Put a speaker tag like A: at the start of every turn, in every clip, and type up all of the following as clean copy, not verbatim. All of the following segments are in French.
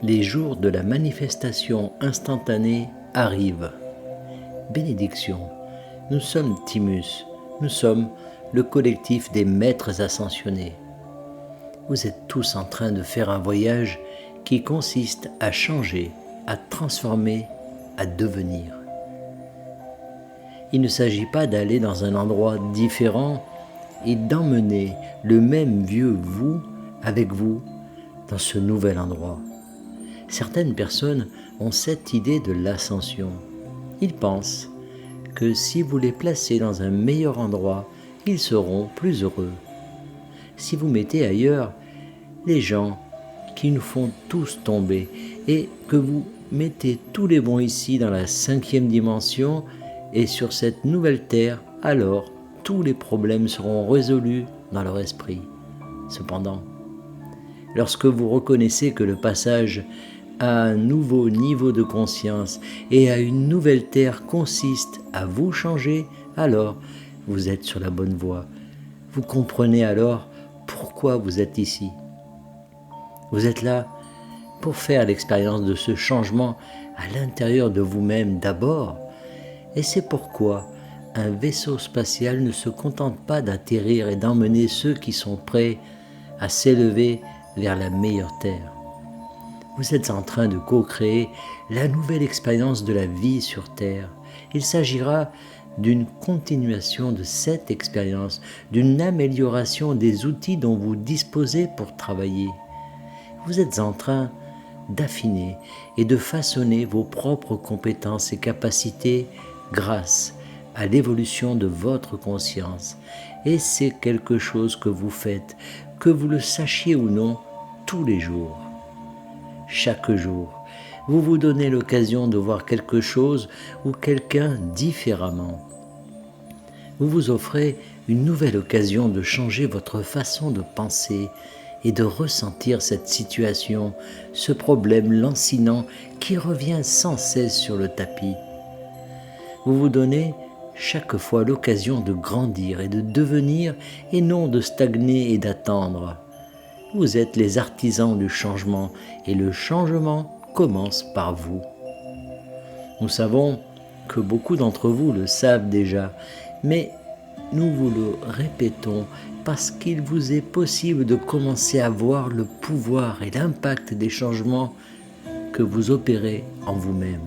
A: Les jours de la manifestation instantanée arrivent. Bénédiction, nous sommes Timus, nous sommes le collectif des maîtres ascensionnés. Vous êtes tous en train de faire un voyage qui consiste à changer, à transformer, à devenir. Il ne s'agit pas d'aller dans un endroit différent et d'emmener le même vieux vous avec vous dans ce nouvel endroit. Certaines personnes ont cette idée de l'ascension. Ils pensent que si vous les placez dans un meilleur endroit, ils seront plus heureux. Si vous mettez ailleurs les gens qui nous font tous tomber et que vous mettez tous les bons ici dans la 5e dimension et sur cette nouvelle terre, alors tous les problèmes seront résolus dans leur esprit. Cependant, lorsque vous reconnaissez que le passage à un nouveau niveau de conscience et à une nouvelle terre consiste à vous changer, alors vous êtes sur la bonne voie. Vous comprenez alors pourquoi vous êtes ici. Vous êtes là pour faire l'expérience de ce changement à l'intérieur de vous-même d'abord, et c'est pourquoi un vaisseau spatial ne se contente pas d'atterrir et d'emmener ceux qui sont prêts à s'élever vers la meilleure terre. Vous êtes en train de co-créer la nouvelle expérience de la vie sur Terre. Il s'agira d'une continuation de cette expérience, d'une amélioration des outils dont vous disposez pour travailler. Vous êtes en train d'affiner et de façonner vos propres compétences et capacités grâce à l'évolution de votre conscience. Et c'est quelque chose que vous faites, que vous le sachiez ou non, tous les jours. Chaque jour, vous vous donnez l'occasion de voir quelque chose ou quelqu'un différemment. Vous vous offrez une nouvelle occasion de changer votre façon de penser et de ressentir cette situation, ce problème lancinant qui revient sans cesse sur le tapis. Vous vous donnez chaque fois l'occasion de grandir et de devenir et non de stagner et d'attendre. Vous êtes les artisans du changement et le changement commence par vous. Nous savons que beaucoup d'entre vous le savent déjà, mais nous vous le répétons parce qu'il vous est possible de commencer à voir le pouvoir et l'impact des changements que vous opérez en vous-même.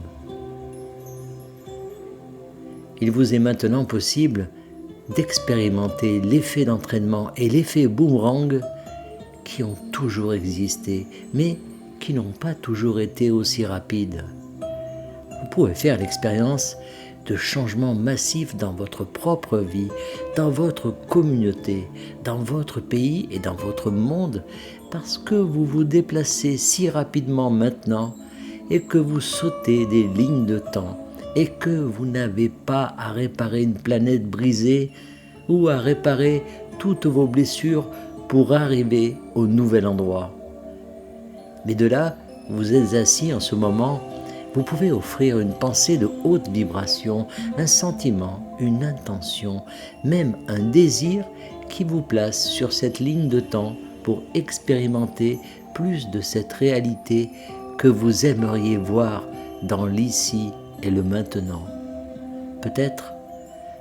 A: Il vous est maintenant possible d'expérimenter l'effet d'entraînement et l'effet boomerang qui ont toujours existé, mais qui n'ont pas toujours été aussi rapides. Vous pouvez faire l'expérience de changements massifs dans votre propre vie, dans votre communauté, dans votre pays et dans votre monde, parce que vous vous déplacez si rapidement maintenant et que vous sautez des lignes de temps et que vous n'avez pas à réparer une planète brisée ou à réparer toutes vos blessures pour arriver au nouvel endroit. Mais de là, vous êtes assis en ce moment, vous pouvez offrir une pensée de haute vibration, un sentiment, une intention, même un désir qui vous place sur cette ligne de temps pour expérimenter plus de cette réalité que vous aimeriez voir dans l'ici et le maintenant. Peut-être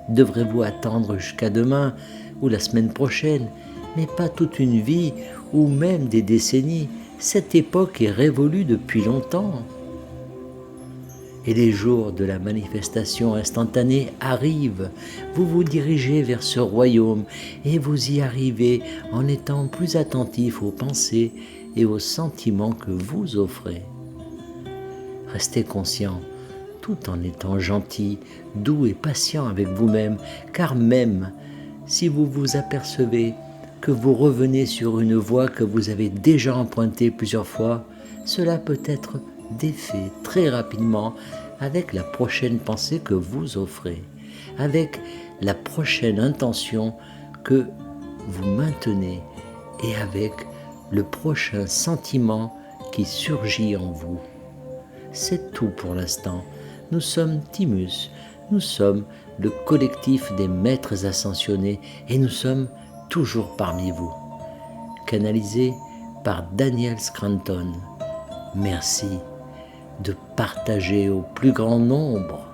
A: devrez-vous attendre jusqu'à demain ou la semaine prochaine, mais pas toute une vie ou même des décennies. Cette époque est révolue depuis longtemps. Et les jours de la manifestation instantanée arrivent. Vous vous dirigez vers ce royaume et vous y arrivez en étant plus attentif aux pensées et aux sentiments que vous offrez. Restez conscient, tout en étant gentil, doux et patient avec vous-même, car même si vous vous apercevez que vous revenez sur une voie que vous avez déjà empruntée plusieurs fois, cela peut être défait très rapidement avec la prochaine pensée que vous offrez, avec la prochaine intention que vous maintenez et avec le prochain sentiment qui surgit en vous. C'est tout pour l'instant. Nous sommes Timus, nous sommes le collectif des maîtres ascensionnés et nous sommes toujours parmi vous. Canalisé par Daniel Scranton. Merci de partager au plus grand nombre